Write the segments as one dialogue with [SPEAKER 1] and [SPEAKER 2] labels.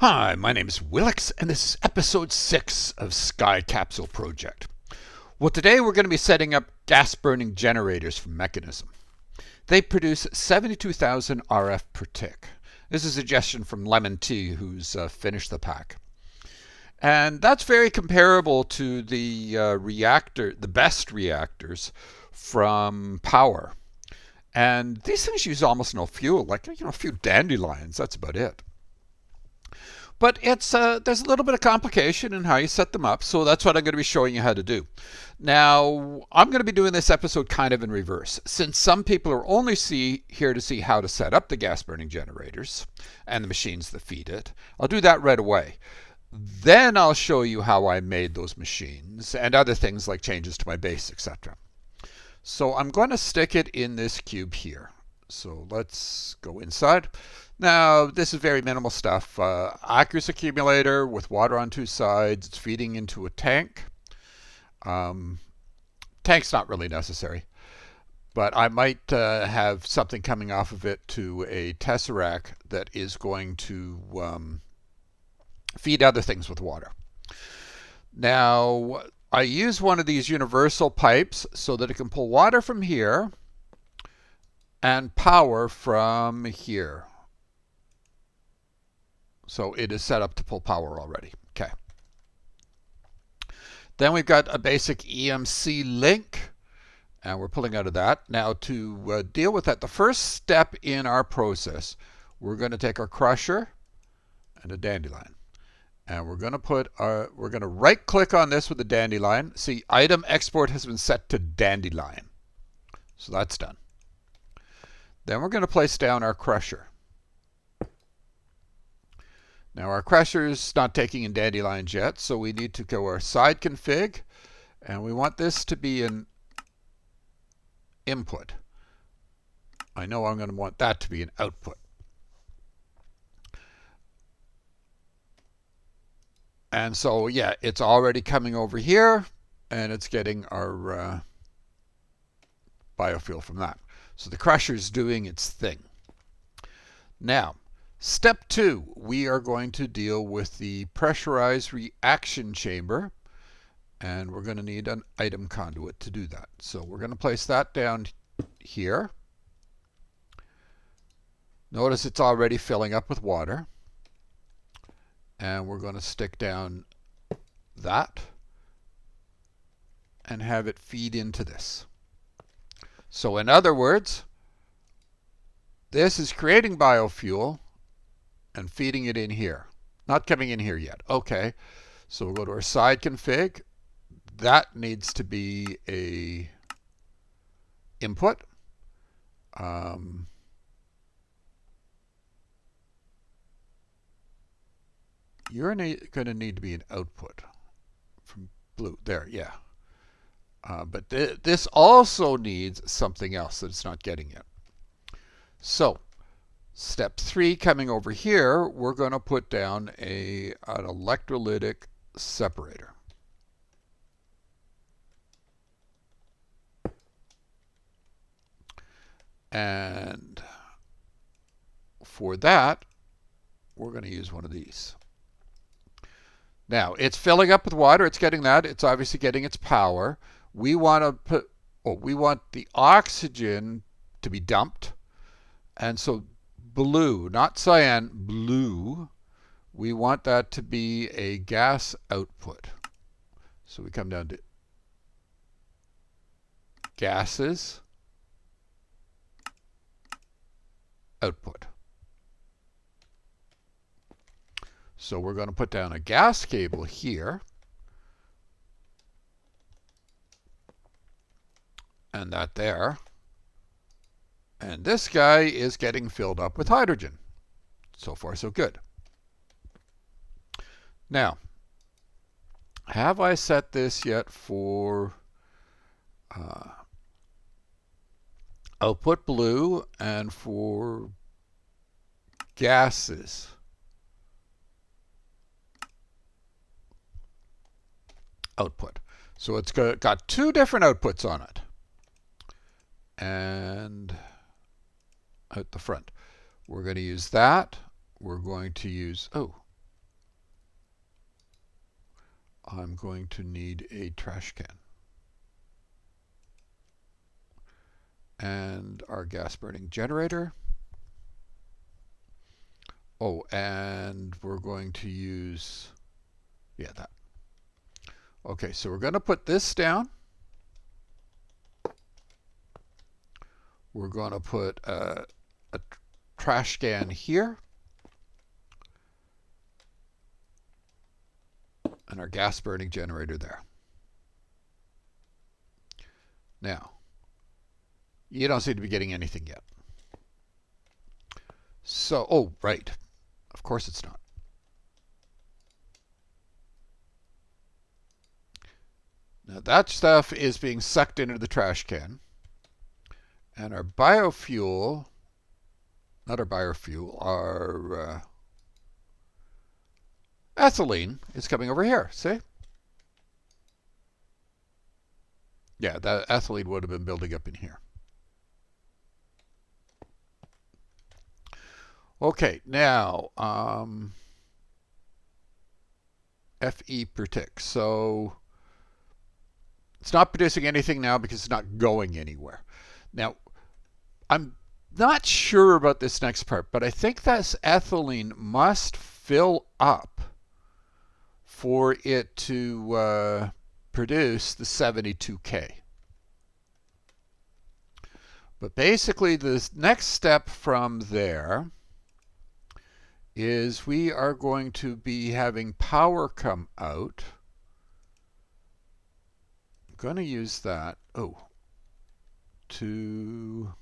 [SPEAKER 1] Hi, my name is Wilx, and this is episode 6 of Sky Capsule Project. Well, today we're going to be setting up gas-burning generators for Mechanism. They produce 72,000 RF per tick. This is a suggestion from Lemon T, who's finished the pack. And that's very comparable to the the best reactors from Power. And these things use almost no fuel, like a few dandelions, that's about it. But there's a little bit of complication in how you set them up, so that's what I'm going to be showing you how to do. Now, I'm going to be doing this episode kind of in reverse. Since some people are only here to see how to set up the gas-burning generators and the machines that feed it, I'll do that right away. Then I'll show you how I made those machines and other things like changes to my base, etc. So I'm going to stick it in this cube here. So let's go inside. Now, this is very minimal stuff. Aqueous accumulator with water on two sides. It's feeding into a tank. Tank's not really necessary, but I might have something coming off of it to a tesseract that is going to feed other things with water. Now, I use one of these universal pipes so that it can pull water from here and power from here. So it is set up to pull power already. Okay. Then we've got a basic EMC link, and we're pulling out of that. Now to deal with that, the first step in our process, we're going to take our crusher and a dandelion. And we're going to right click on this with the dandelion. See, item export has been set to dandelion. So that's done. Then we're going to place down our crusher. Now our crusher's not taking in dandelions yet, so we need to go our side config, and we want this to be an input. I know I'm going to want that to be an output. And so, yeah, it's already coming over here, and it's getting our biofuel from that. So the crusher's doing its thing. Now, step 2, we are going to deal with the pressurized reaction chamber, and we're going to need an item conduit to do that. So we're going to place that down here. Notice it's already filling up with water. And we're going to stick down that and have it feed into this. So in other words, this is creating biofuel and feeding it in here. Not coming in here yet. Okay, so we'll go to our side config. That needs to be a input. You're going to need to be an output from blue. There, yeah. But this also needs something else that it's not getting yet. So, step 3 coming over here, we're going to put down an electrolytic separator. And for that, we're going to use one of these. Now, it's filling up with water. It's getting that. It's obviously getting its power. We want the oxygen to be dumped. And so blue, not cyan, blue, we want that to be a gas output. So we come down to gases, output. So we're going to put down a gas cable here. And that there. And this guy is getting filled up with hydrogen. So far, so good. Now, have I set this yet for output blue and for gases? Output. So it's got two different outputs on it. And out the front. We're going to use that. We're going to use, I'm going to need a trash can. And our gas burning generator. Oh, and we're going to use, yeah, that. Okay, so we're going to put this down. We're going to put a trash can here. And our gas burning generator there. Now, you don't seem to be getting anything yet. So, oh, right. Of course it's not. Now that stuff is being sucked into the trash can. And our biofuel, not our biofuel, our ethylene is coming over here. See? Yeah, that ethylene would have been building up in here. Okay, now FE per tick. So it's not producing anything now because it's not going anywhere. Now, I'm not sure about this next part, but I think this ethylene must fill up for it to produce the 72K. But basically, the next step from there is we are going to be having power come out. I'm going to use that, to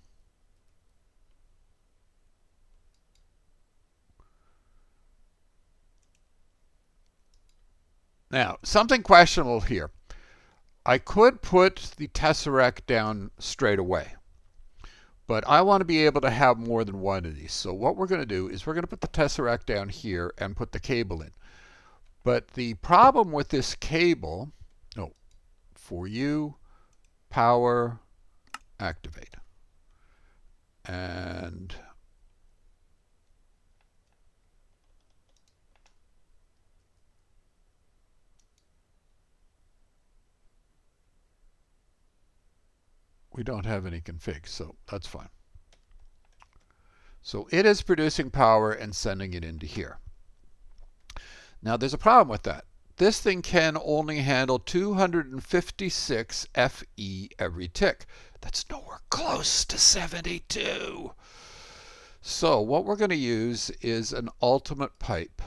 [SPEAKER 1] now, something questionable here. I could put the tesseract down straight away, but I want to be able to have more than one of these. So what we're going to do is we're going to put the tesseract down here and put the cable in. But the problem with this cable, for you, power, activate. And we don't have any configs, so that's fine. So it is producing power and sending it into here. Now there's a problem with that. This thing can only handle 256 FE every tick. That's nowhere close to 72. So what we're going to use is an ultimate pipe.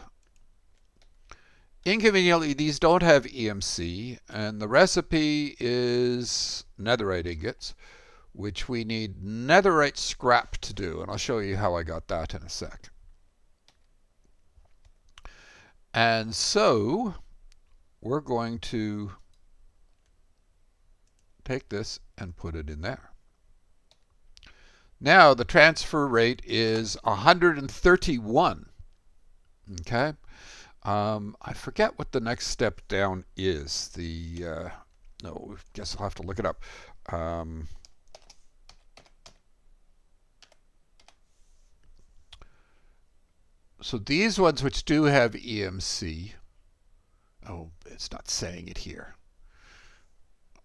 [SPEAKER 1] Inconveniently, these don't have EMC, and the recipe is netherite ingots, which we need netherite scrap to do, and I'll show you how I got that in a sec. And so we're going to take this and put it in there. Now the transfer rate is 131. Okay. I forget what the next step down is. No, I guess I'll have to look it up. So these ones which do have EMC, it's not saying it here.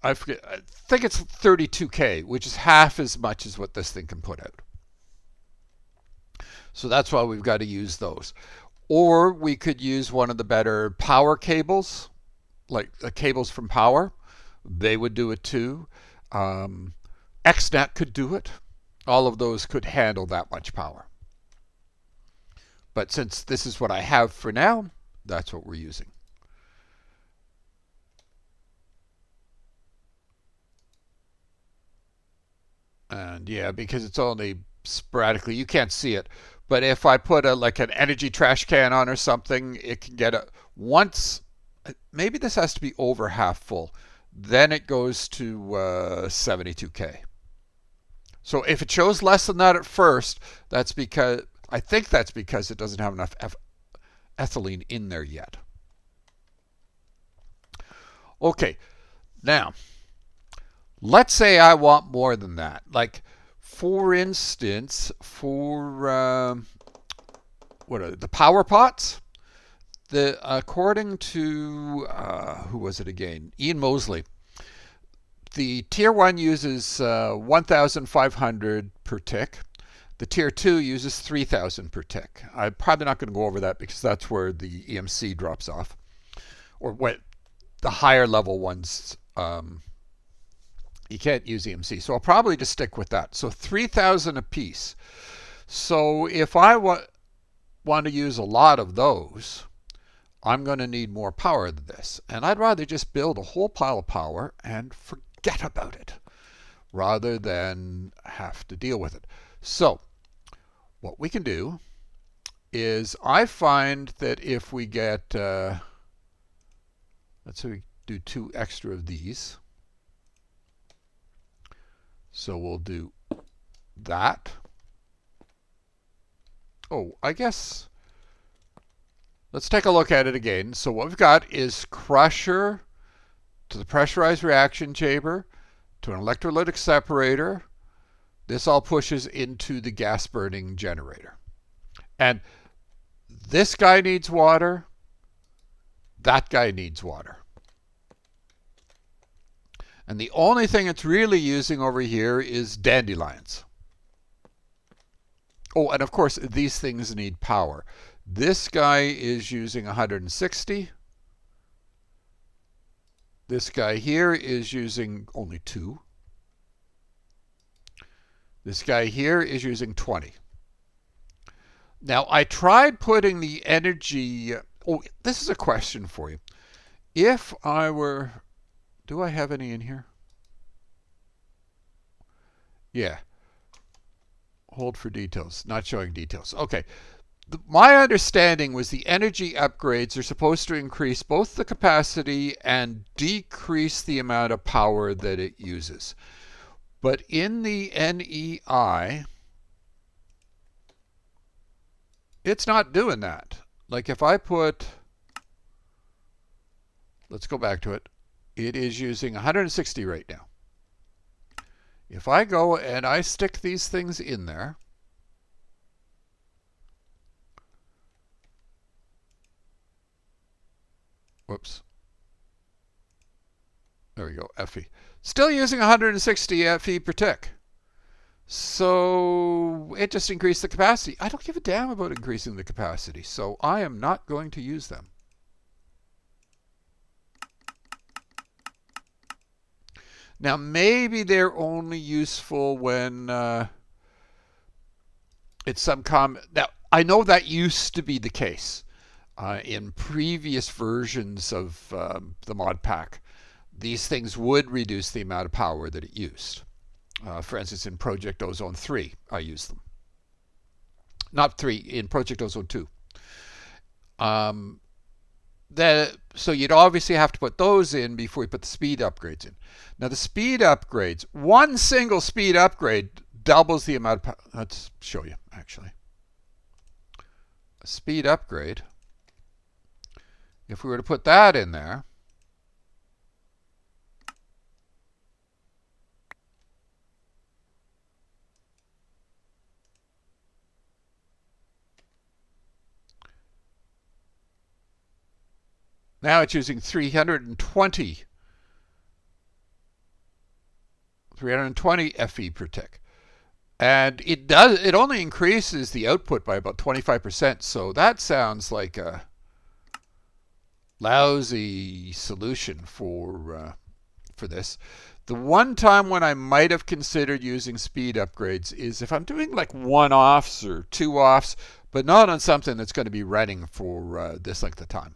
[SPEAKER 1] I forget. I think it's 32K, which is half as much as what this thing can put out. So that's why we've got to use those. Or we could use one of the better power cables, like the cables from Power. They would do it too. XNet could do it. All of those could handle that much power. But since this is what I have for now, that's what we're using. And yeah, because it's only sporadically, you can't see it. But if I put like an energy trash can on or something, it can get once, maybe this has to be over half full. Then it goes to 72K. So if it shows less than that at first, that's because, I think that's because it doesn't have enough ethylene in there yet. Okay, now, let's say I want more than that. Like, for instance, for what are the power pots? According to, who was it again? Ian Mosley. The tier 1 uses 1,500 per tick. The tier 2 uses 3,000 per tick. I'm probably not going to go over that because that's where the EMC drops off. Or what the higher level ones, you can't use EMC. So I'll probably just stick with that. So 3,000 a piece. So if I want to use a lot of those, I'm going to need more power than this. And I'd rather just build a whole pile of power and forget about it rather than have to deal with it. So what we can do is I find that if we get, let's say we do 2 extra of these. So we'll do that. Oh, I guess, let's take a look at it again. So what we've got is crusher to the pressurized reaction chamber to an electrolytic separator. This all pushes into the gas burning generator. And this guy needs water. That guy needs water. And the only thing it's really using over here is dandelions. Oh, and of course, these things need power. This guy is using 160. This guy here is using only 2. This guy here is using 20. Now, I tried putting the energy... Oh, this is a question for you. If I were... Do I have any in here? Yeah. Hold for details. Not showing details. Okay. My understanding was the energy upgrades are supposed to increase both the capacity and decrease the amount of power that it uses. But in the NEI, it's not doing that. Like if I put, let's go back to it. It is using 160 right now. If I go and I stick these things in there, whoops. There we go, FE. Still using 160 FE per tick. So it just increased the capacity. I don't give a damn about increasing the capacity, so I am not going to use them. Now, maybe they're only useful when it's some common. Now, I know that used to be the case in previous versions of the mod pack. These things would reduce the amount of power that it used. For instance, in Project Ozone 3, I used them. Not 3, in Project Ozone 2. So you'd obviously have to put those in before you put the speed upgrades in. Now the speed upgrades, one single speed upgrade doubles the amount of power. Let's show you, actually. A speed upgrade, if we were to put that in there, now it's using 320 FE per tick. And it only increases the output by about 25%. So that sounds like a lousy solution for this. The one time when I might have considered using speed upgrades is if I'm doing like 1-offs or 2-offs, but not on something that's going to be running for this length of time.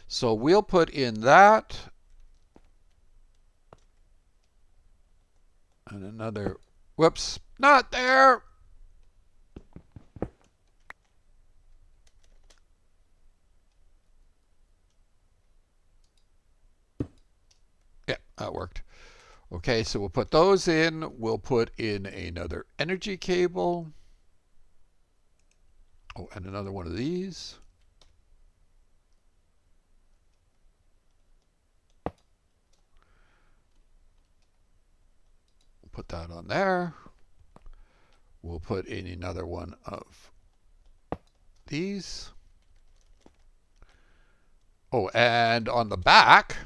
[SPEAKER 1] So we'll put in that. And another, whoops, not there. Yeah, that worked. Okay, so we'll put those in. We'll put in another energy cable. Oh, and another one of these. Put that on there. We'll put in another one of these. Oh, and on the back,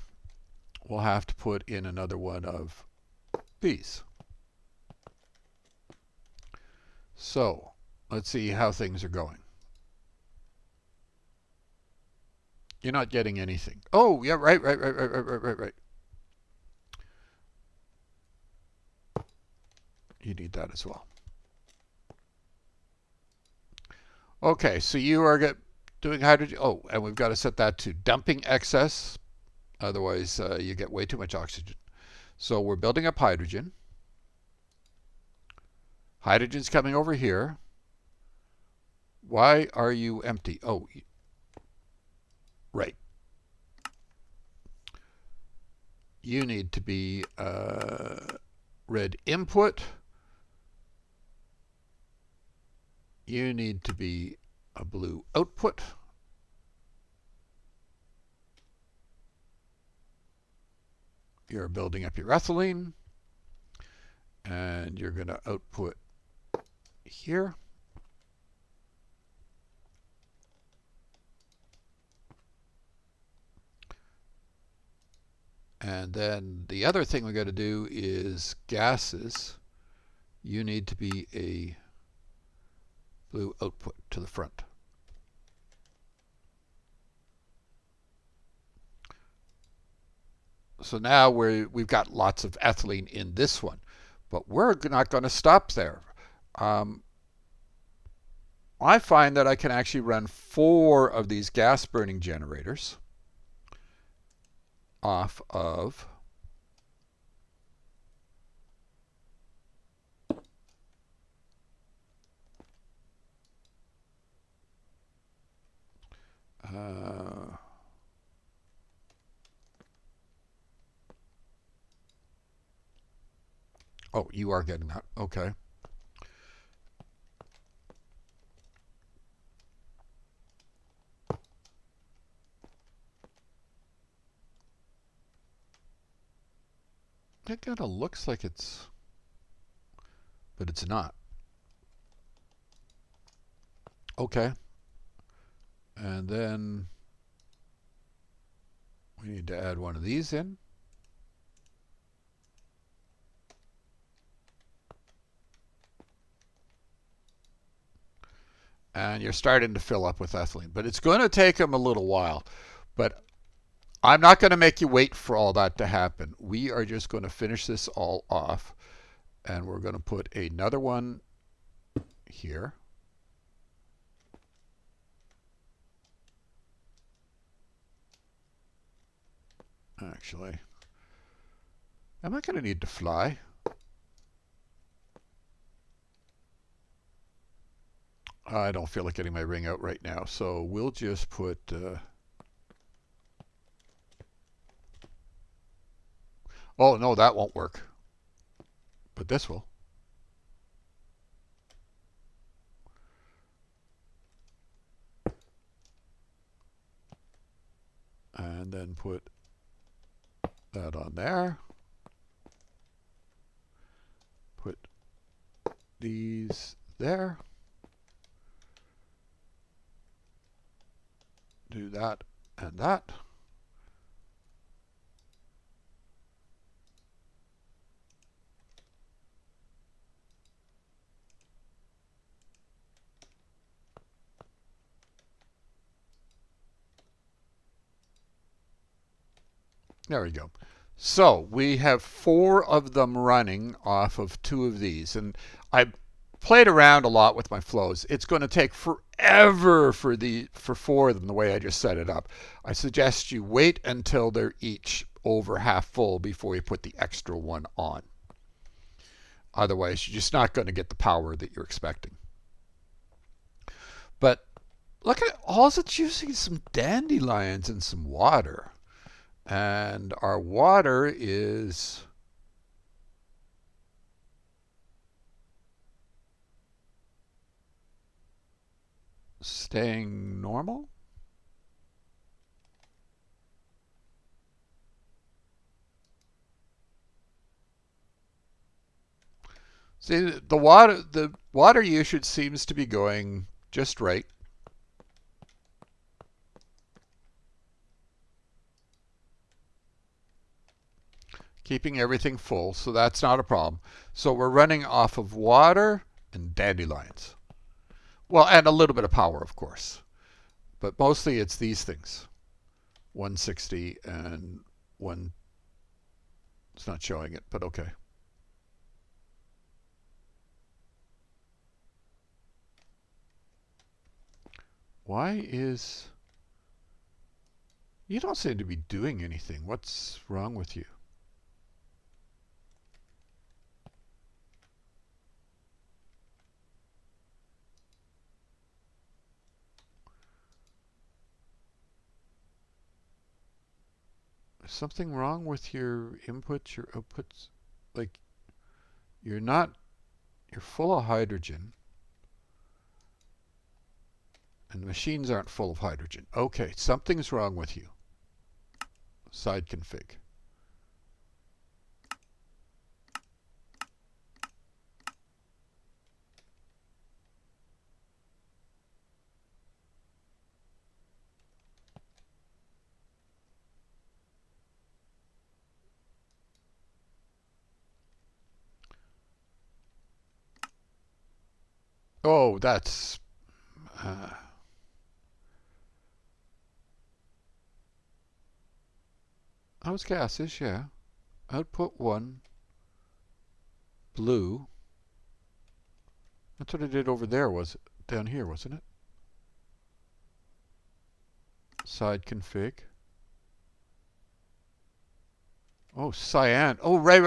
[SPEAKER 1] we'll have to put in another one of these. So let's see how things are going. You're not getting anything. Oh, yeah, right. You need that as well. Okay, so you are doing hydrogen. Oh, and we've got to set that to dumping excess. Otherwise, you get way too much oxygen. So we're building up hydrogen. Hydrogen's coming over here. Why are you empty? Oh, right. You need to be red input. You need to be a blue output. You're building up your ethylene. And you're going to output here. And then the other thing we got to do is gases. You need to be a blue output to the front. So now we've got lots of ethylene in this one, but we're not going to stop there. I find that I can actually run 4 of these gas burning generators off of oh, you are getting that. Okay. It kind of looks like it's, but it's not. Okay. And then we need to add one of these in. And you're starting to fill up with ethylene. But it's going to take them a little while. But I'm not going to make you wait for all that to happen. We are just going to finish this all off. And we're going to put another one here. Actually, am I going to need to fly? I don't feel like getting my ring out right now, so we'll just put oh no, that won't work, but this will. And then put that on there. Put these there. Do that and that. There we go. So we have 4 of them running off of 2 of these. And I played around a lot with my flows. It's going to take forever for 4 of them the way I just set it up. I suggest you wait until they're each over half full before you put the extra one on. Otherwise, you're just not going to get the power that you're expecting. But look at it. All it's using is some dandelions and some water. And our water is staying normal. See, the water usage seems to be going just right. keeping everything full, so that's not a problem. So we're running off of water and dandelions. Well, and a little bit of power, of course. But mostly it's these things. 160 and 1. It's not showing it, but okay. Why is... You don't seem to be doing anything. What's wrong with you? Is something wrong with your inputs, your outputs? Like, you're full of hydrogen. And the machines aren't full of hydrogen. Okay, something's wrong with you. Side config. Oh, that's... I was gases, yeah. Output 1. Blue. That's what I did over there, was it? Down here, wasn't it? Side config. Oh, cyan. Oh, right.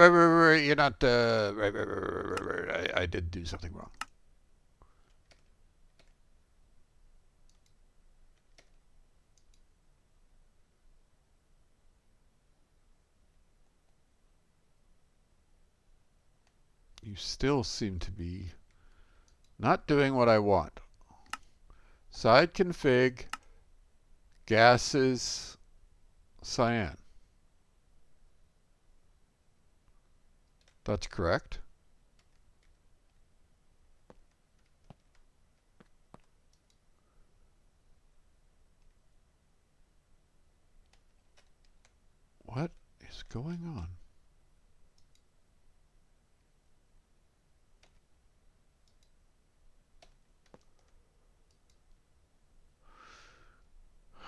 [SPEAKER 1] You're not, right. I did do something wrong. You still seem to be not doing what I want. Side config, gases, cyan. That's correct. What is going on?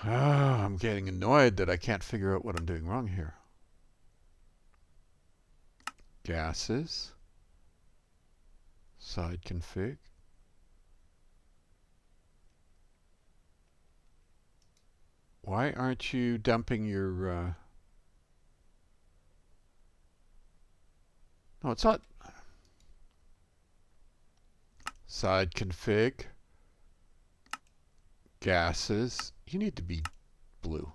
[SPEAKER 1] I'm getting annoyed that I can't figure out what I'm doing wrong here. Gases. Side config. Why aren't you dumping your... No, it's not. Side config. Gases. You need to be blue.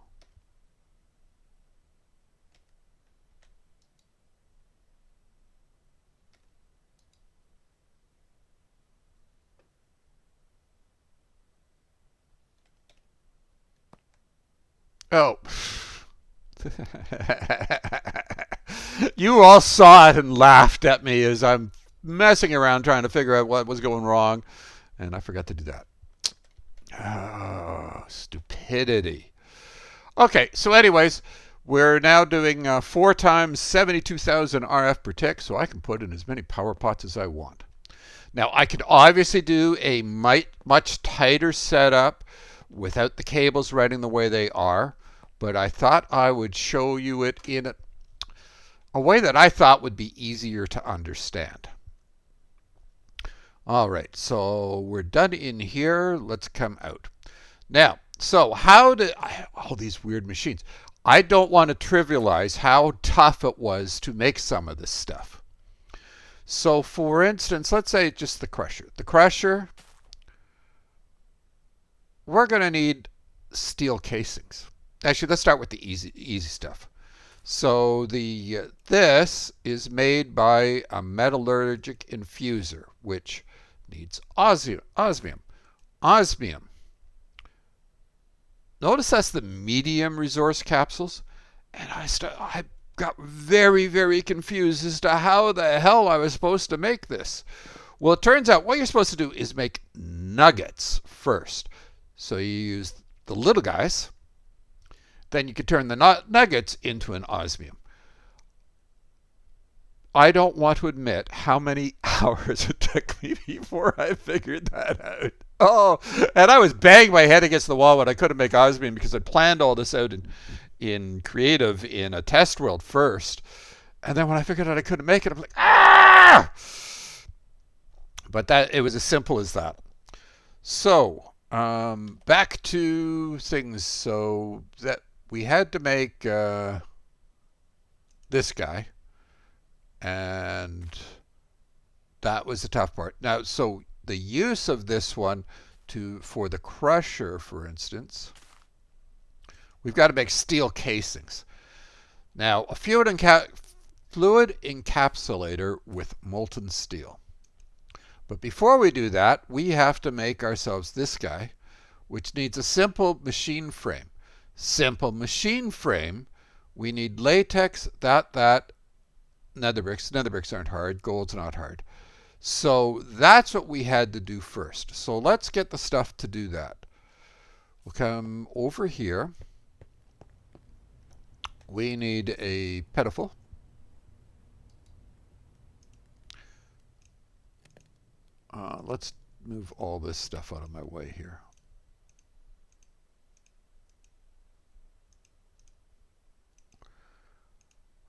[SPEAKER 1] Oh. You all saw it and laughed at me as I'm messing around trying to figure out what was going wrong, and I forgot to do that. Oh, stupidity. Okay, so anyways, we're now doing 4 times 72,000 RF per tick, so I can put in as many power pots as I want. Now, I could obviously do a much tighter setup without the cables running the way they are, but I thought I would show you it in a way that I thought would be easier to understand. All right, so we're done in here. Let's come out. Now, so how did all these weird machines? I don't want to trivialize how tough it was to make some of this stuff. So for instance, let's say just the crusher. The crusher, we're going to need steel casings. Actually, let's start with the easy stuff. So this is made by a metallurgic infuser, which needs osmium. Osmium. Notice that's the medium resource capsules, and I got very, very confused as to how the hell I was supposed to make this. Well, it turns out what you're supposed to do is make nuggets first. So you use the little guys. Then you can turn the nuggets into an osmium. I don't want to admit how many hours it took me before I figured that out. Oh, and I was banging my head against the wall when I couldn't make Osmium because I planned all this out in creative in a test world first. And then when I figured out I couldn't make it, I'm like, ah! But that it was as simple as that. So back to things. So that we had to make this guy, and that was the tough part. Now, so the use of this one for the crusher, for instance, we've got to make steel casings. Now, a fluid encapsulator with molten steel. But before we do that, we have to make ourselves this guy, which needs a simple machine frame. Simple machine frame, we need latex, nether bricks. Nether bricks aren't hard, gold's not hard. So that's what we had to do first. So let's get the stuff to do that. We'll come over here. We need a pedestal. Let's move all this stuff out of my way here.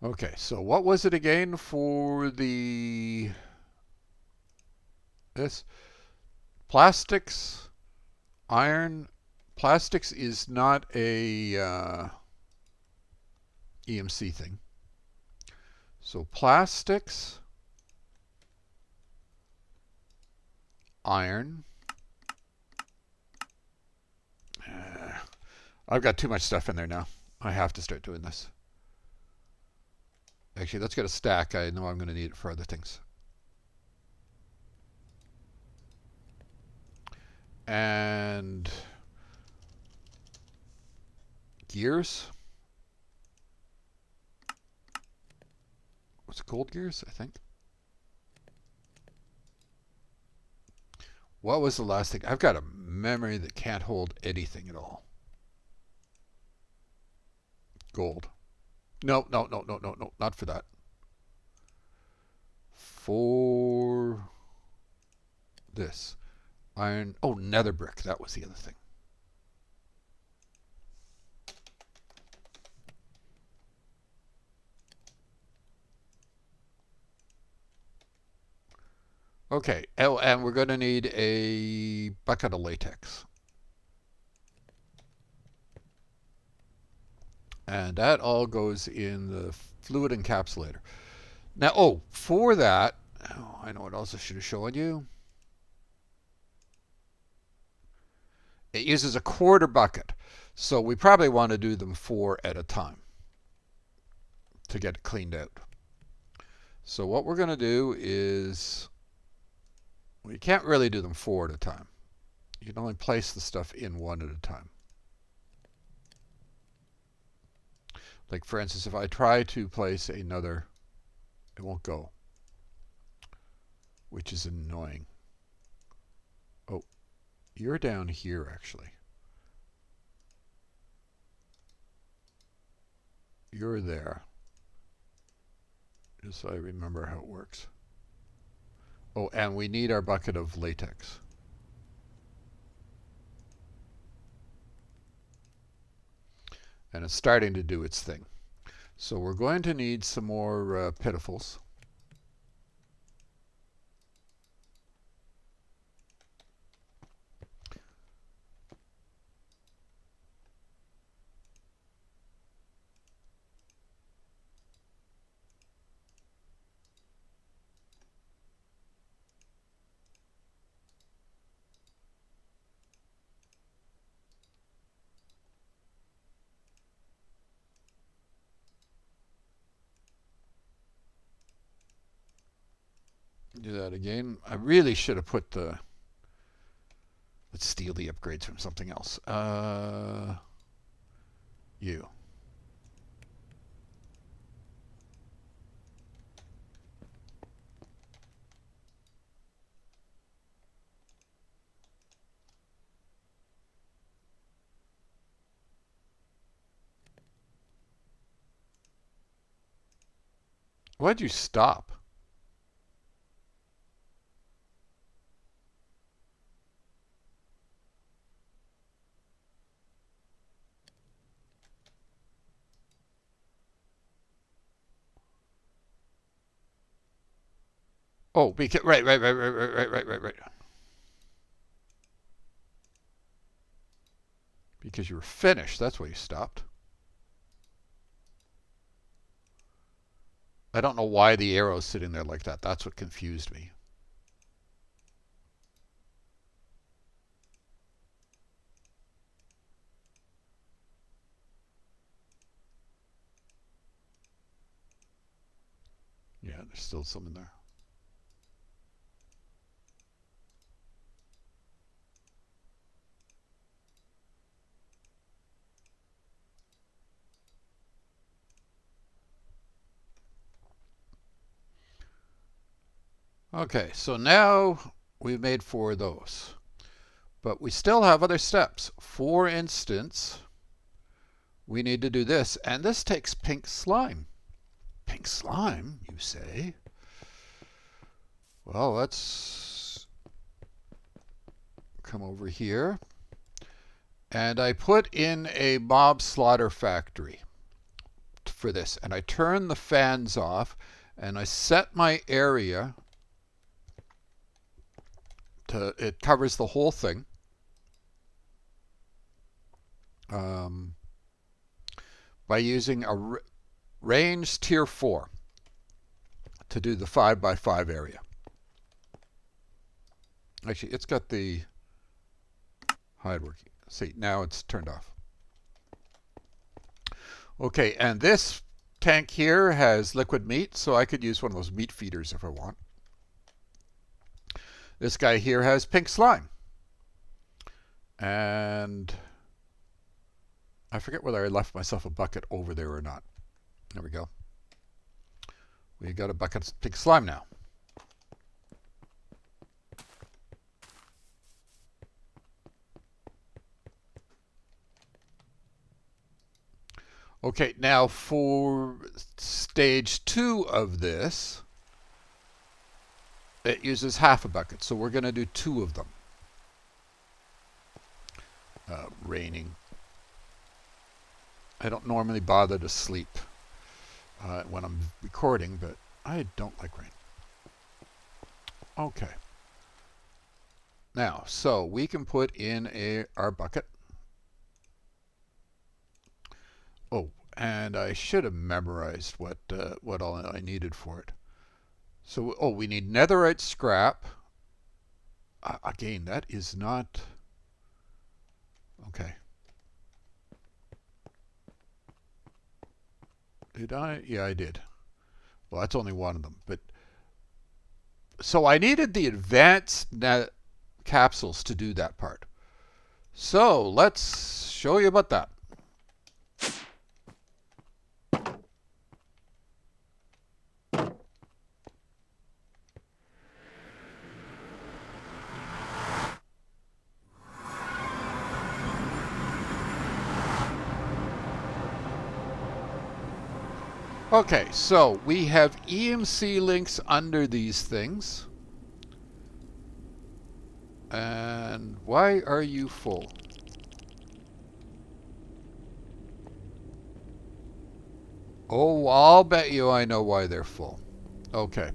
[SPEAKER 1] Okay, so what was it again for this? Plastics, iron. Plastics is not a EMC thing. So plastics, iron. I've got too much stuff in there now. I have to start doing this. Actually, let's get a stack. I know I'm going to need it for other things. And gears. What's gold gears, I think. What was the last thing? I've got a memory that can't hold anything at all. Gold. No, not for that. For this. Iron. Oh, nether brick. That was the other thing. Okay. Oh, and we're going to need a bucket of latex. And that all goes in the fluid encapsulator. Now, oh, for that, oh, I know what else I should have shown you. It uses a quarter bucket. So we probably want to do them 4 at a time to get it cleaned out. So what we're going to do is, we can't really do them 4 at a time. You can only place the stuff in 1 at a time. Like for instance, if I try to place another, it won't go, which is annoying. Oh, you're down here actually. You're there. Just so I remember how it works. Oh, and we need our bucket of latex. And it's starting to do its thing. So we're going to need some more pedestals. Do that again. I really should have put the... Let's steal the upgrades from something else. You. Why'd you stop? Oh, because right. Because you were finished. That's why you stopped. I don't know why the arrow's sitting there like that. That's what confused me. Yeah, there's still some in there. Okay, so now we've made 4 of those. But we still have other steps. For instance, we need to do this, and this takes pink slime. Pink slime, you say? Well, let's come over here. And I put in a mob slaughter factory for this. And I turn the fans off, and I set my area to, it covers the whole thing. By using a range tier 4 to do the 5x5 area. Actually, it's got the hide working. See, now it's turned off. Okay, and this tank here has liquid meat, so I could use one of those meat feeders if I want. This guy here has pink slime. And I forget whether I left myself a bucket over there or not. There we go. We got a bucket of pink slime now. Okay, now for stage 2 of this, it uses half a bucket, so we're going to do 2 of them. Raining. I don't normally bother to sleep when I'm recording, but I don't like rain. Okay. Now, so we can put in our bucket. Oh, and I should have memorized what all I needed for it. So, oh, we need netherite scrap. Again, that is not... Okay. Did I? Yeah, I did. Well, that's only one of them. But so I needed the advanced capsules to do that part. So let's show you about that. Okay, so we have EMC links under these things. And why are you full? Oh, I'll bet you I know why they're full. Okay,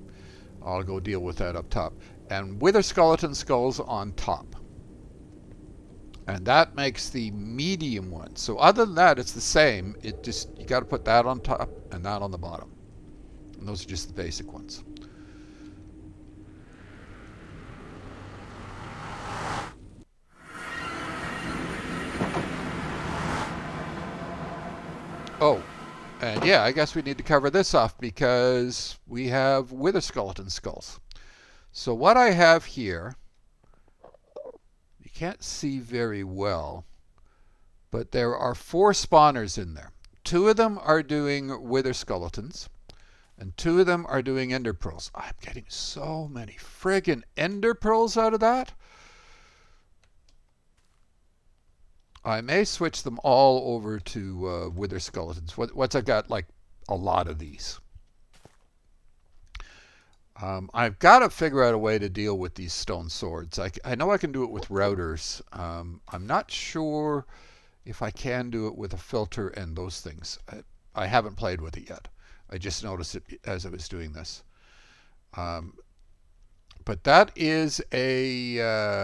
[SPEAKER 1] I'll go deal with that up top. And WitherSkeleton skulls on top. And that makes the medium one. So other than that, it's the same. It just, you got to put that on top and that on the bottom. And those are just the basic ones. Oh, and yeah, I guess we need to cover this off because we have WitherSkeleton skulls. So what I have here, you can't see very well, but there are 4 spawners in there. 2 of them are doing WitherSkeletons, and 2 of them are doing ender pearls. I'm getting so many friggin' ender pearls out of that. I may switch them all over to WitherSkeletons. Once I've got like a lot of these. I've got to figure out a way to deal with these stone swords. I know I can do it with routers. I'm not sure if I can do it with a filter and those things. I haven't played with it yet. I just noticed it as I was doing this. But that is a,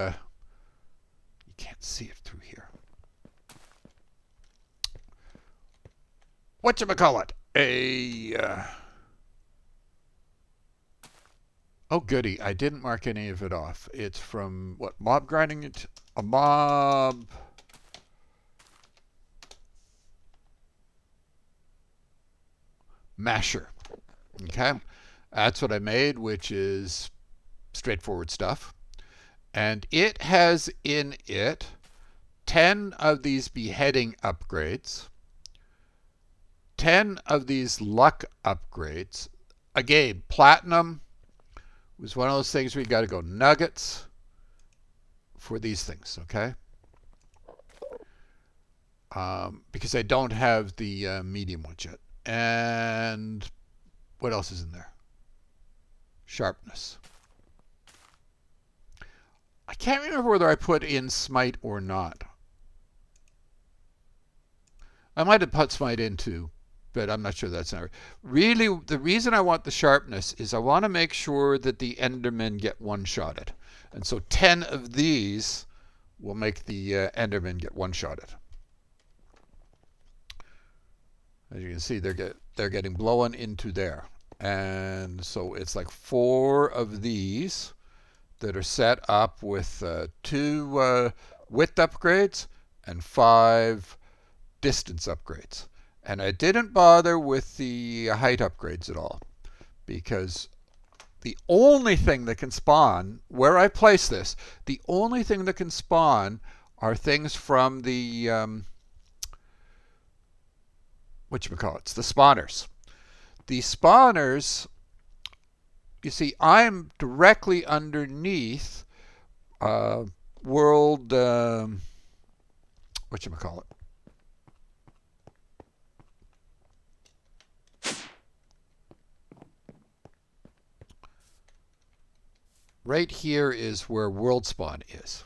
[SPEAKER 1] you can't see it through here. Whatchamacallit? Oh goody, I didn't mark any of it off. It's from, what, mob grinding? It, a mob... masher. Okay, that's what I made, which is straightforward stuff. And it has in it 10 of these beheading upgrades, 10 of these luck upgrades. Again, platinum was one of those things where you got to go nuggets for these things, okay? Because I don't have the medium ones yet. And what else is in there? Sharpness. I can't remember whether I put in smite or not. I might have put smite in too, but I'm not sure that's not right. Really, the reason I want the sharpness is I want to make sure that the Endermen get one-shotted. And so 10 of these will make the Endermen get one-shotted. As you can see, they're getting blown into there. And so it's like 4 of these that are set up with 2 width upgrades and 5 distance upgrades. And I didn't bother with the height upgrades at all, because the only thing that can spawn, where I place this, the only thing that can spawn are things from the, whatchamacallits, the spawners. The spawners, you see, I'm directly underneath world, whatchamacallit? Right here is where world spawn is.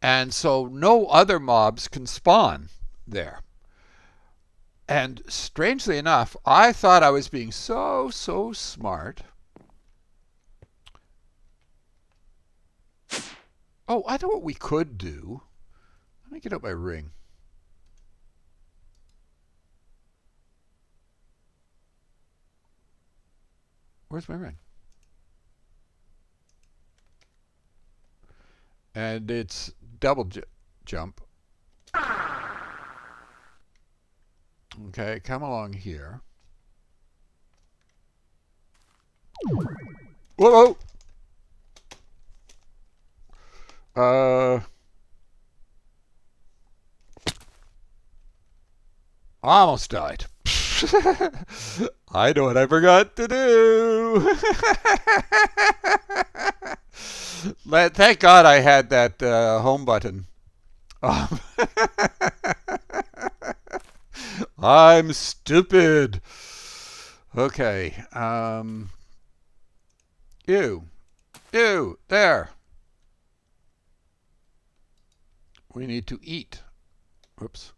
[SPEAKER 1] And so no other mobs can spawn there. And strangely enough, I thought I was being so smart. Oh, I know what we could do. Let me get out my ring. Where's my ring? And it's double jump. Okay, come along here. Whoa! I almost died. I know what I forgot to do. Thank God I had that home button. I'm stupid. Okay. You, there. We need to eat. Whoops.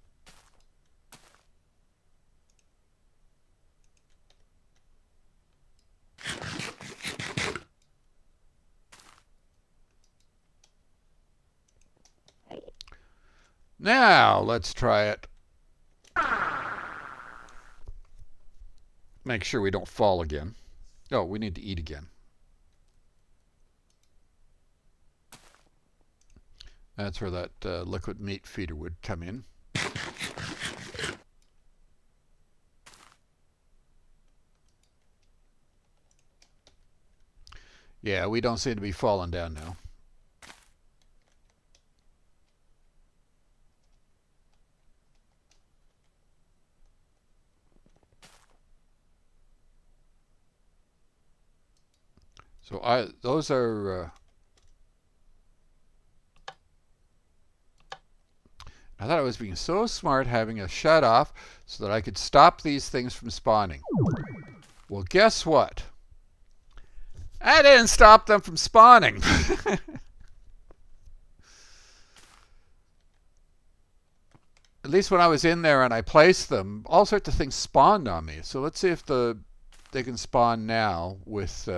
[SPEAKER 1] Now, let's try it. Make sure we don't fall again. Oh, we need to eat again. That's where that liquid meat feeder would come in. Yeah, we don't seem to be falling down now. So those are... I thought I was being so smart having a shut off so that I could stop these things from spawning. Well, guess what? I didn't stop them from spawning. At least when I was in there and I placed them, all sorts of things spawned on me. So let's see if they can spawn now with...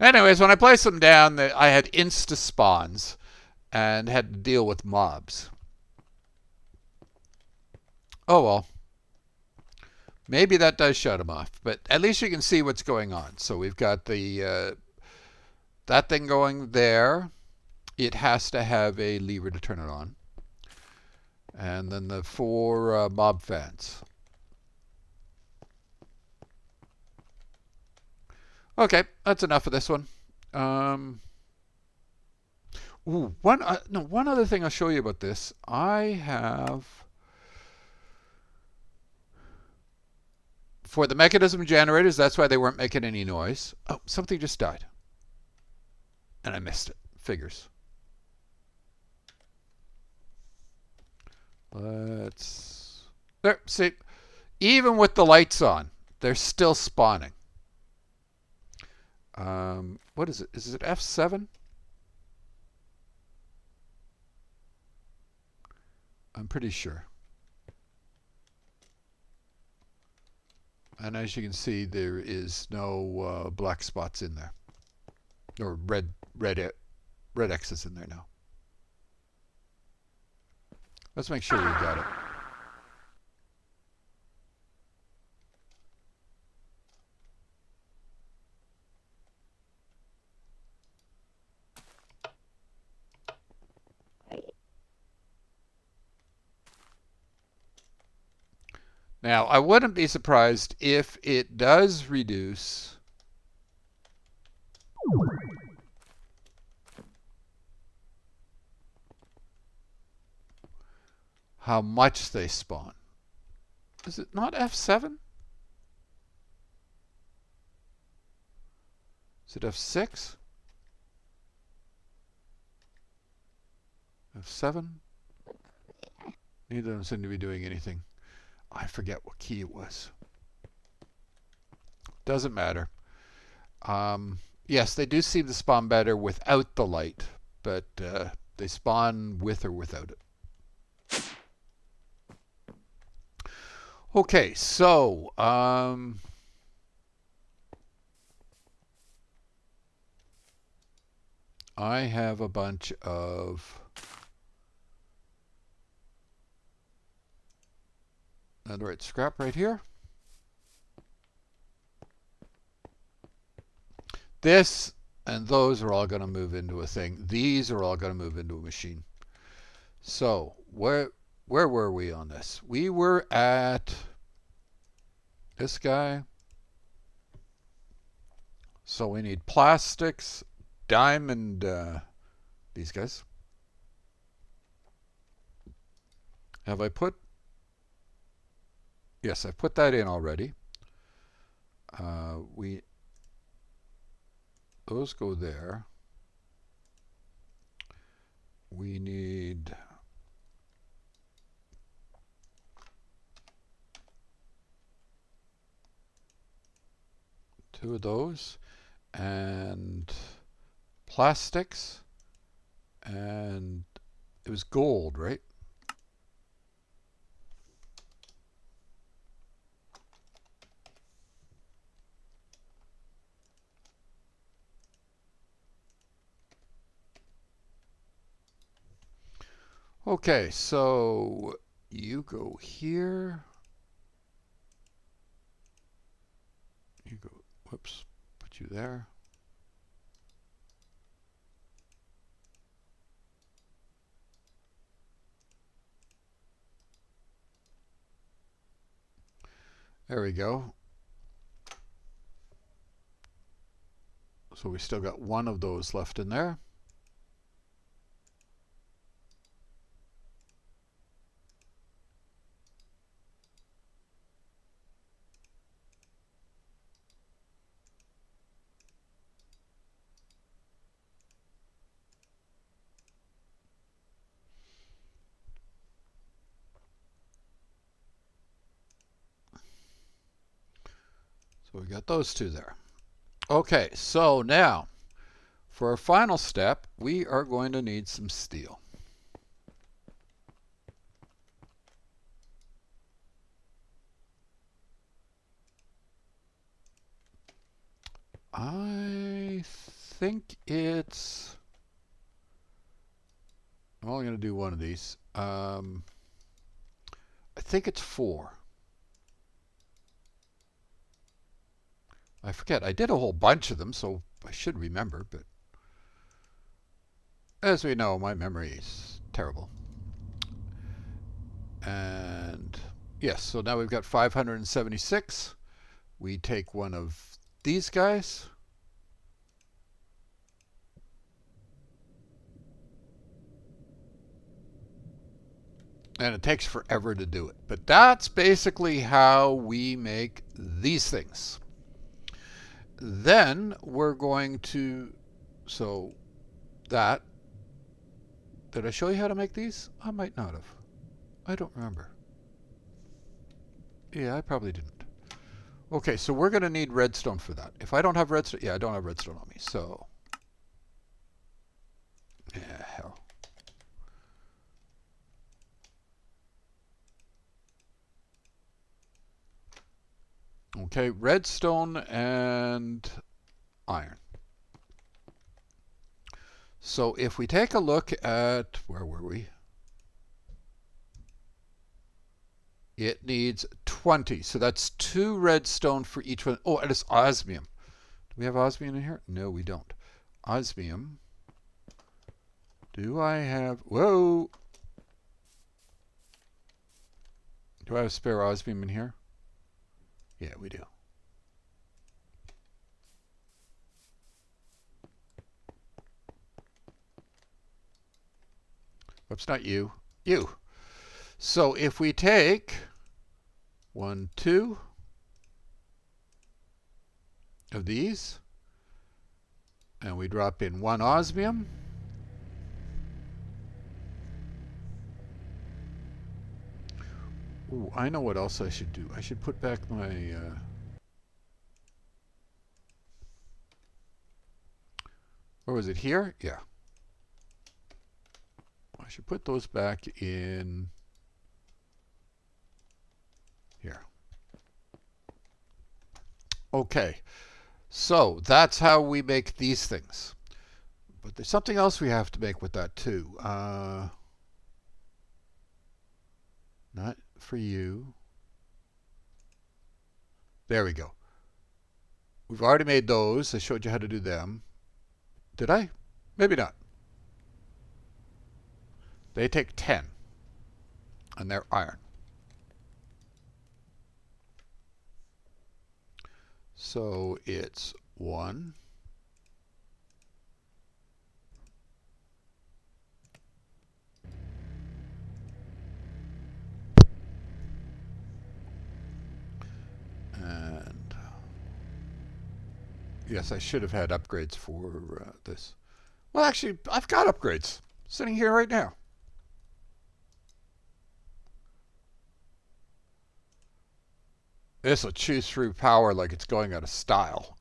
[SPEAKER 1] Anyways, when I placed them down, I had insta spawns and had to deal with mobs. Oh well. Maybe that does shut them off, but at least you can see what's going on. So we've got the that thing going there. It has to have a lever to turn it on. And then the 4 mob fans. Okay, that's enough of this one. One other thing I'll show you about this. I have, for the mechanism generators, that's why they weren't making any noise. Oh, something just died. And I missed it. Figures. There, see, even with the lights on, they're still spawning. What is it? Is it F7? I'm pretty sure. And as you can see, there is no black spots in there, or red X's in there now. Let's make sure we got it. Now, I wouldn't be surprised if it does reduce how much they spawn. Is it not F7? Is it F6? F7? Neither of them seem to be doing anything. I forget what key it was. Doesn't matter. Yes, they do seem to spawn better without the light, but they spawn with or without it. Okay, so I have a bunch of netherite scrap right here. This and those are all going to move into a thing. These are all going to move into a machine. So where were we on this? We were at this guy. So we need plastics, diamond, these guys. Have I put? Yes, I put that in already. Those go there. We need two of those and plastics, and it was gold, right? Okay, so you go here. You go, whoops, put you there. There we go. So we still got one of those left in there. So we got those two there. Okay, so now for our final step, we are going to need some steel. I think it's... I'm only going to do one of these. I think it's 4. I forget. I did a whole bunch of them, so I should remember, but as we know, my memory is terrible. And yes, so now we've got 576. We take one of these guys. And it takes forever to do it. But that's basically how we make these things. Then we're going to, so that, did I show you how to make these? I might not have. I don't remember. Yeah, I probably didn't. Okay, so we're going to need redstone for that. If I don't have redstone, yeah, I don't have redstone on me, so. Yeah, hell. Okay, redstone and iron. So if we take a look at, where were we? It needs 20. So that's 2 redstone for each one. Oh, and it's osmium. Do we have osmium in here? No, we don't. Osmium. Do I have... Whoa! Do I have spare osmium in here? Yeah, we do. Whoops, not you. You. So if we take 1, 2 of these, and we drop in 1 osmium, ooh, I know what else I should do. I should put back my... where was it? Here? Yeah. I should put those back in here. Okay. So that's how we make these things. But there's something else we have to make with that too. Not for you. There we go. We've already made those. I showed you how to do them. Did I? Maybe not. They take 10. And they're iron. So it's 1. And yes, I should have had upgrades for this. Well, actually, I've got upgrades sitting here right now. This will chew through power like it's going out of style.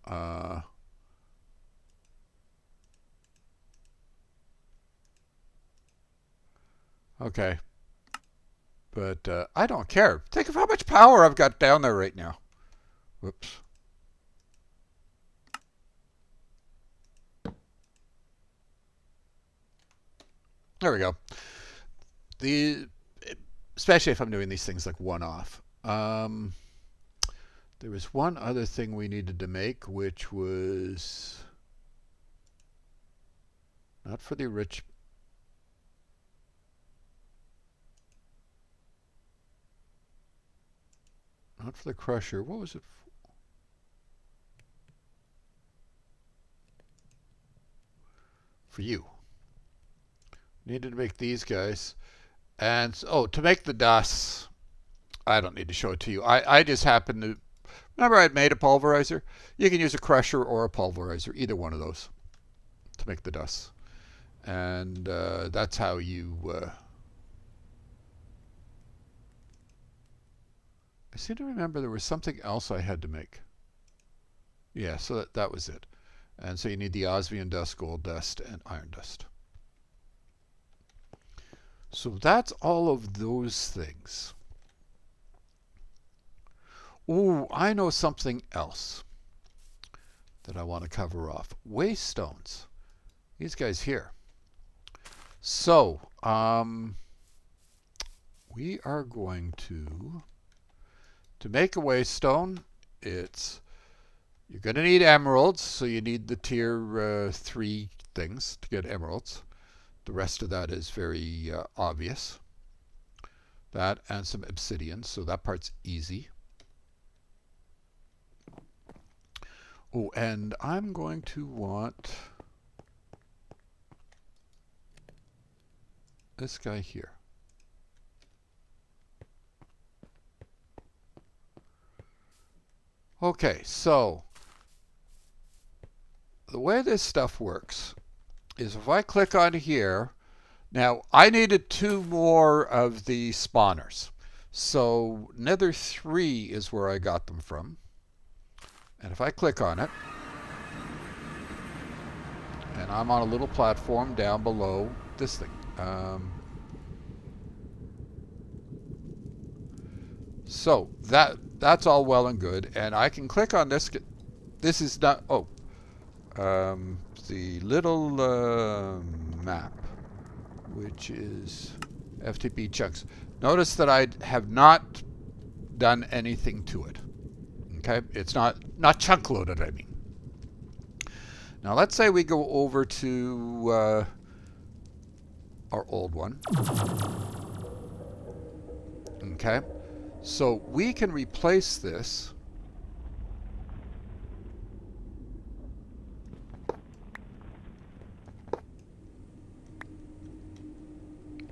[SPEAKER 1] Okay. But I don't care. Think of how much power I've got down there right now. Whoops. There we go. Especially if I'm doing these things like one-off. There was one other thing we needed to make, which was not for the rich. Not for the crusher. What was it for? For you. Needed to make these guys. And, oh, to make the dust, I don't need to show it to you. I just happen to, remember I'd made a pulverizer? You can use a crusher or a pulverizer, either one of those, to make the dust. And that's how you... I seem to remember there was something else I had to make. Yeah, so that was it. And so you need the osmium dust, gold dust, and iron dust. So that's all of those things. Ooh, I know something else. that I want to cover off. Waystones. These guys here. So, we are going to make a waystone, you're going to need emeralds, so you need the tier 3 things to get emeralds. The rest of that is very obvious. That and some obsidian, so that part's easy. Oh, and I'm going to want this guy here. Okay, so the way this stuff works is if I click on here, now I needed 2 more of the spawners. So Nether 3 is where I got them from. And if I click on it, and I'm on a little platform down below this thing. So that's all well and good, and I can click on this. This is not the little map, which is FTP chunks. Notice that I have not done anything to it. Okay, it's not chunk loaded. I mean. Now let's say we go over to our old one. Okay. So we can replace this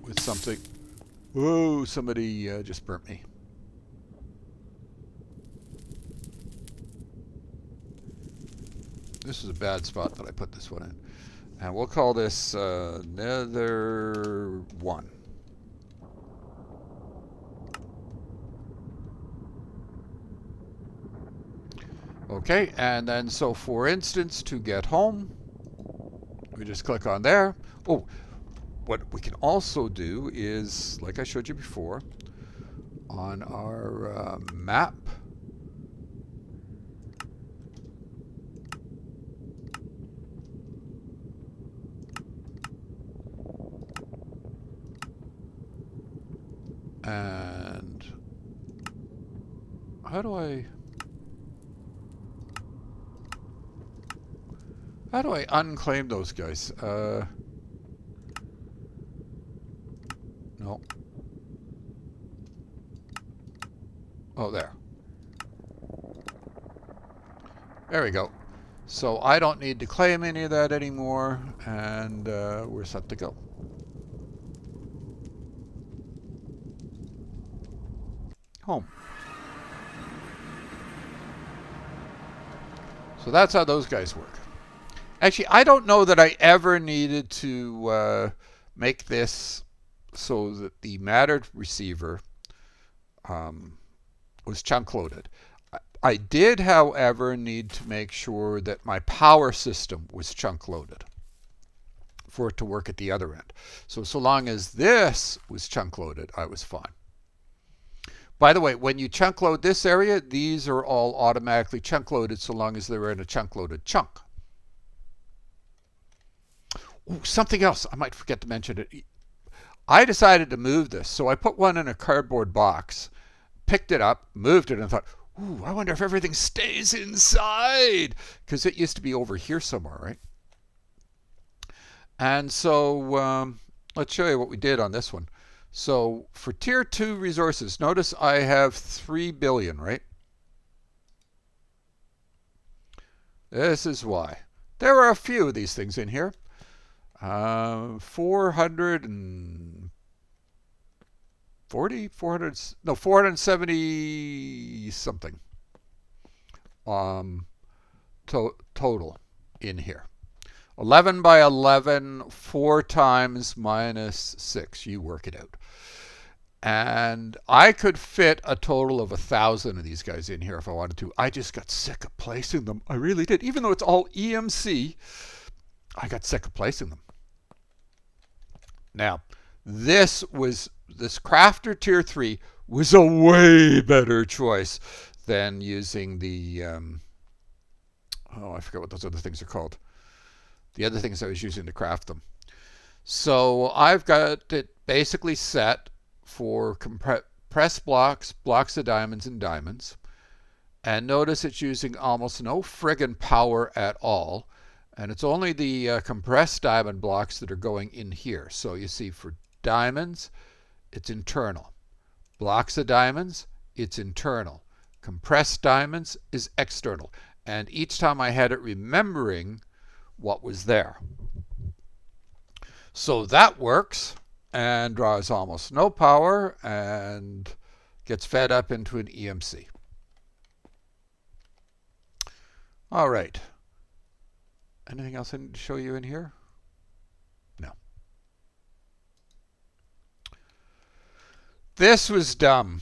[SPEAKER 1] with something. Whoa, somebody just burnt me. This is a bad spot that I put this one in. And we'll call this Nether 1. Okay, and then so for instance, to get home, we just click on there. Oh, what we can also do is, like I showed you before, on our map, and how do I unclaim those guys? No. Oh, there. There we go. So I don't need to claim any of that anymore, and we're set to go. Home. So that's how those guys work. Actually, I don't know that I ever needed to make this so that the matter receiver was chunk loaded. I did, however, need to make sure that my power system was chunk loaded for it to work at the other end. So long as this was chunk loaded, I was fine. By the way, when you chunk load this area, these are all automatically chunk loaded so long as they're in a chunk loaded chunk. Ooh, something else, I might forget to mention it. I decided to move this, so I put one in a cardboard box, picked it up, moved it, and thought, ooh, I wonder if everything stays inside, because it used to be over here somewhere, right? And so let's show you what we did on this one. So for tier 2 resources, notice I have 3 billion, right? This is why. There are a few of these things in here. 470 something total in here. 11 by 11, 4 times minus 6. You work it out. And I could fit a total of 1,000 of these guys in here if I wanted to. I just got sick of placing them. I really did. Even though it's all EMC, I got sick of placing them. Now, this crafter tier 3 was a way better choice than using the Oh, I forget what those other things are called. The other things I was using to craft them. So I've got it basically set for compressed blocks, blocks of diamonds, and diamonds. And notice it's using almost no friggin' power at all. And it's only the compressed diamond blocks that are going in here. So you see for diamonds, it's internal. Blocks of diamonds, it's internal. Compressed diamonds is external. And each time I had it remembering what was there. So that works and draws almost no power and gets fed up into an EMC. All right. Anything else I need to show you in here? No. This was dumb.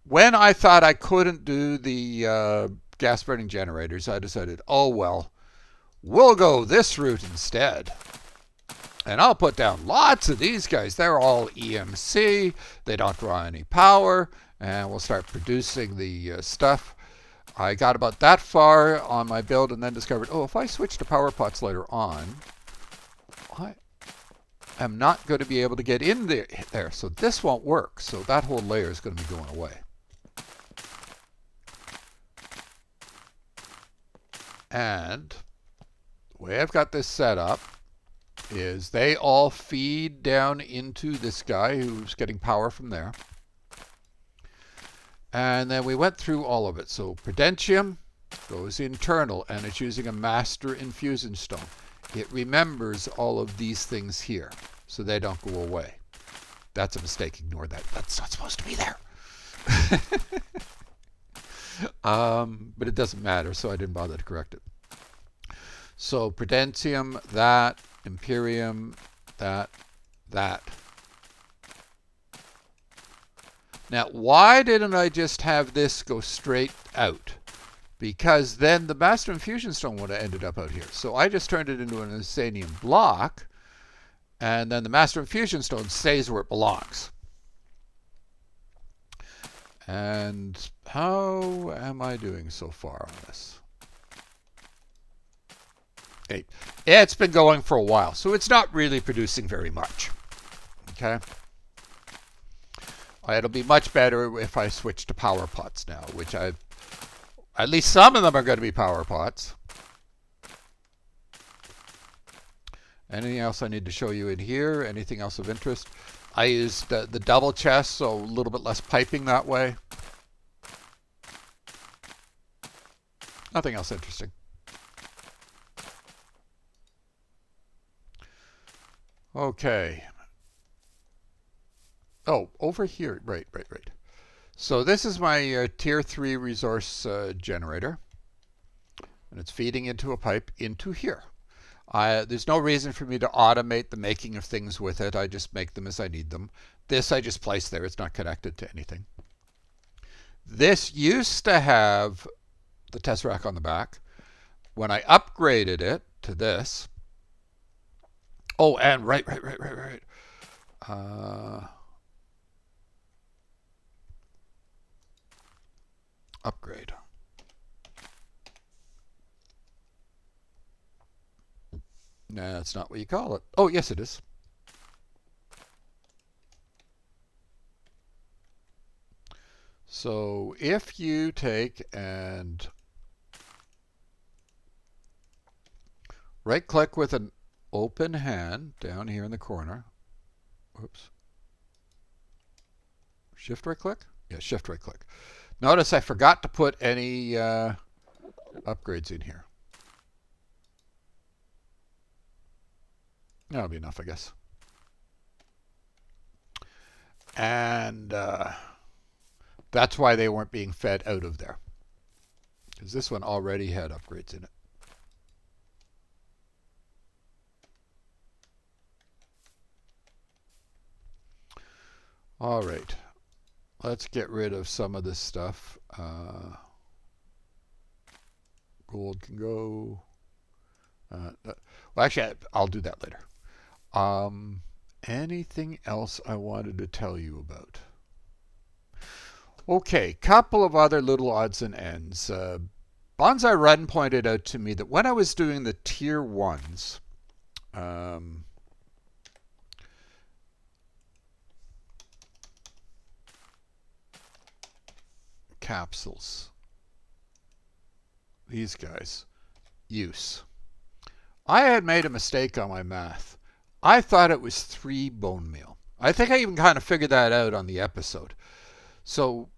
[SPEAKER 1] When I thought I couldn't do the gas burning generators, I decided, oh well, we'll go this route instead. And I'll put down lots of these guys. They're all EMC. They don't draw any power. And we'll start producing the stuff. I got about that far on my build and then discovered, oh, if I switch to power pots later on, I am not going to be able to get in there. So this won't work. So that whole layer is going to be going away. And the way I've got this set up is they all feed down into this guy who's getting power from there. And then we went through all of it. So Prudentium goes internal, and it's using a master infusion stone. It remembers all of these things here, so they don't go away. That's a mistake. Ignore that. That's not supposed to be there. But it doesn't matter, so I didn't bother to correct it. So Prudentium, that, Imperium, that. Now, why didn't I just have this go straight out? Because then the Master Infusion Stone would have ended up out here. So I just turned it into an Insanium block, and then the Master Infusion Stone stays where it belongs. And how am I doing so far on this? 8. It's been going for a while, so it's not really producing very much. Okay? It'll be much better if I switch to power pots now, which at least some of them are going to be power pots. Anything else I need to show you in here? Anything else of interest? I used the double chest, so a little bit less piping that way. Nothing else interesting. Okay. Oh, over here. Right. So this is my tier 3 resource generator. And it's feeding into a pipe into here. There's no reason for me to automate the making of things with it. I just make them as I need them. This I just place there. It's not connected to anything. This used to have the Tesseract on the back. When I upgraded it to this. Oh, and right. Upgrade. No, that's not what you call it. Oh, yes, it is. So if you take and right-click with an open hand down here in the corner. Oops. Shift right-click? Yeah, shift right-click. Notice I forgot to put any upgrades in here. That'll be enough, I guess. And that's why they weren't being fed out of there. Because this one already had upgrades in it. All right. Let's get rid of some of this stuff. Gold can go. Well, actually, I'll do that later. Anything else I wanted to tell you about? Okay, couple of other little odds and ends. Bonsai Run pointed out to me that when I was doing the tier 1s, capsules, these guys, use. I had made a mistake on my math. I thought it was 3 bone meal. I think I even kind of figured that out on the episode. So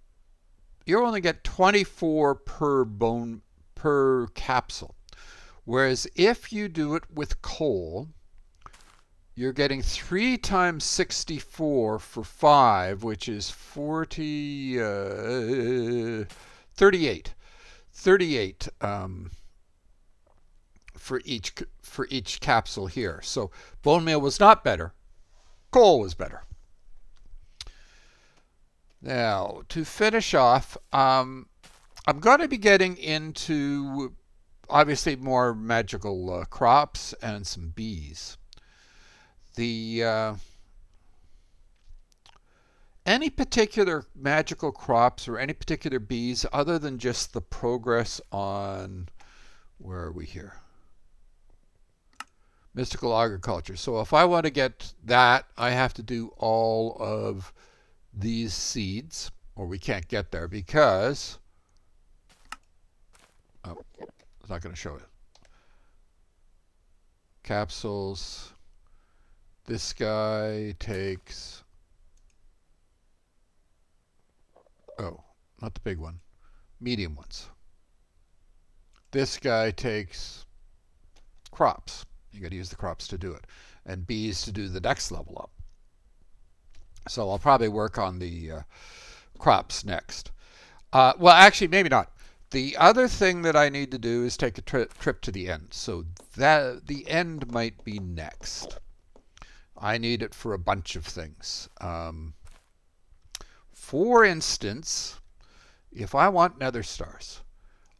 [SPEAKER 1] you only get 24 per capsule. Whereas if you do it with coal, you're getting 3 times 64 for 5, which is 38. 38 for each capsule here. So bone meal was not better. Coal was better. Now, to finish off, I'm going to be getting into obviously more magical crops and some bees. Any particular magical crops or any particular bees other than just the progress on, where are we here? Mystical agriculture. So if I want to get that, I have to do all of these seeds, or we can't get there because, oh, it's not going to show it. Capsules. This guy takes, oh, not the big one, medium ones. This guy takes crops. You got to use the crops to do it, and bees to do the next level up. So I'll probably work on the crops next. Well, actually, maybe not. The other thing that I need to do is take a trip to the end. So that the end might be next. I need it for a bunch of things. For instance, if I want nether stars,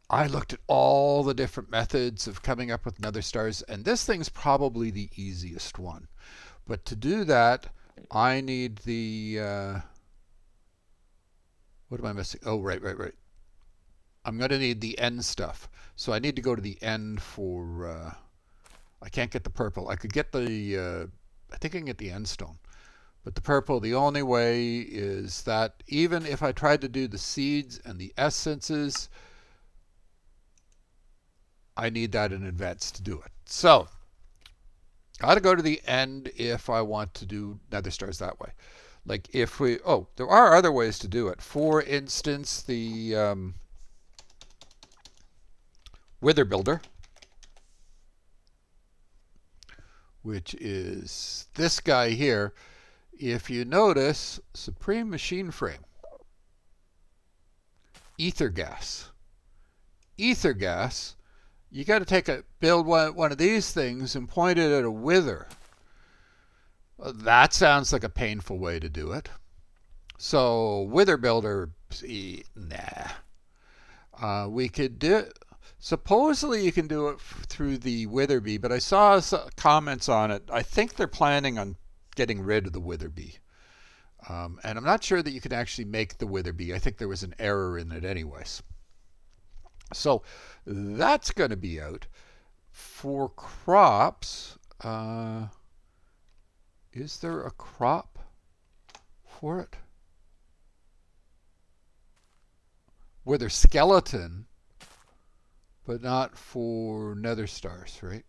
[SPEAKER 1] I looked at all the different methods of coming up with nether stars, and this thing's probably the easiest one. But to do that, I need the, what am I missing? Oh, right. I'm going to need the end stuff. So I need to go to the end for, I can't get the purple. I could get the, I think I can get the end stone. But the purple, the only way is that even if I tried to do the seeds and the essences, I need that in advance to do it. So, got to go to the end if I want to do nether stars that way. Like if we, oh, there are other ways to do it. For instance, the Wither Builder, which is this guy here. If you notice, Supreme Machine Frame, Ether Gas. Ether Gas, you got to build one of these things and point it at a wither. That sounds like a painful way to do it. So Wither Builder, nah. We could do it. Supposedly you can do it through the Wither Bee, but I saw comments on it. I think they're planning on getting rid of the Wither Bee. And I'm not sure that you can actually make the Wither Bee. I think there was an error in it anyways. So that's going to be out. For crops, is there a crop for it? WitherSkeleton, but not for nether stars, right?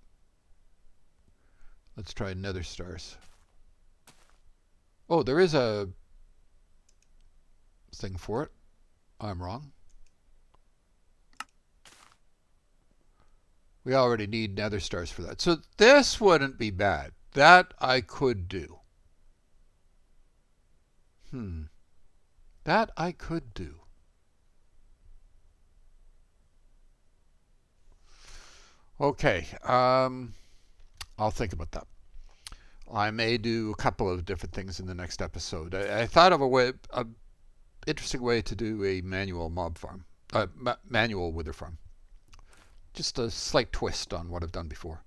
[SPEAKER 1] Let's try nether stars. Oh, there is a thing for it. I'm wrong. We already need nether stars for that. So this wouldn't be bad. That I could do. That I could do. Okay. I'll think about that. I may do a couple of different things in the next episode. I thought of a interesting way to do a manual mob farm, manual wither farm. Just a slight twist on what I've done before.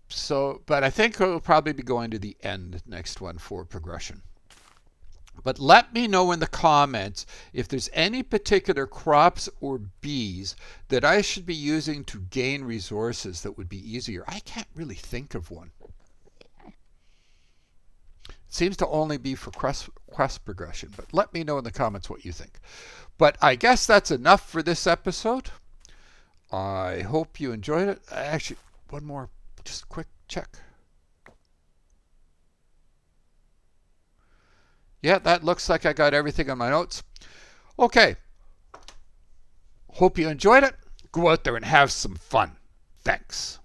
[SPEAKER 1] So, but I think we'll probably be going to the end next one for progression. But let me know in the comments if there's any particular crops or bees that I should be using to gain resources that would be easier. I can't really think of one. It seems to only be for quest progression, but let me know in the comments what you think. But I guess that's enough for this episode. I hope you enjoyed it. Actually, one more, just quick check. Yeah, that looks like I got everything on my notes. Okay. Hope you enjoyed it. Go out there and have some fun. Thanks.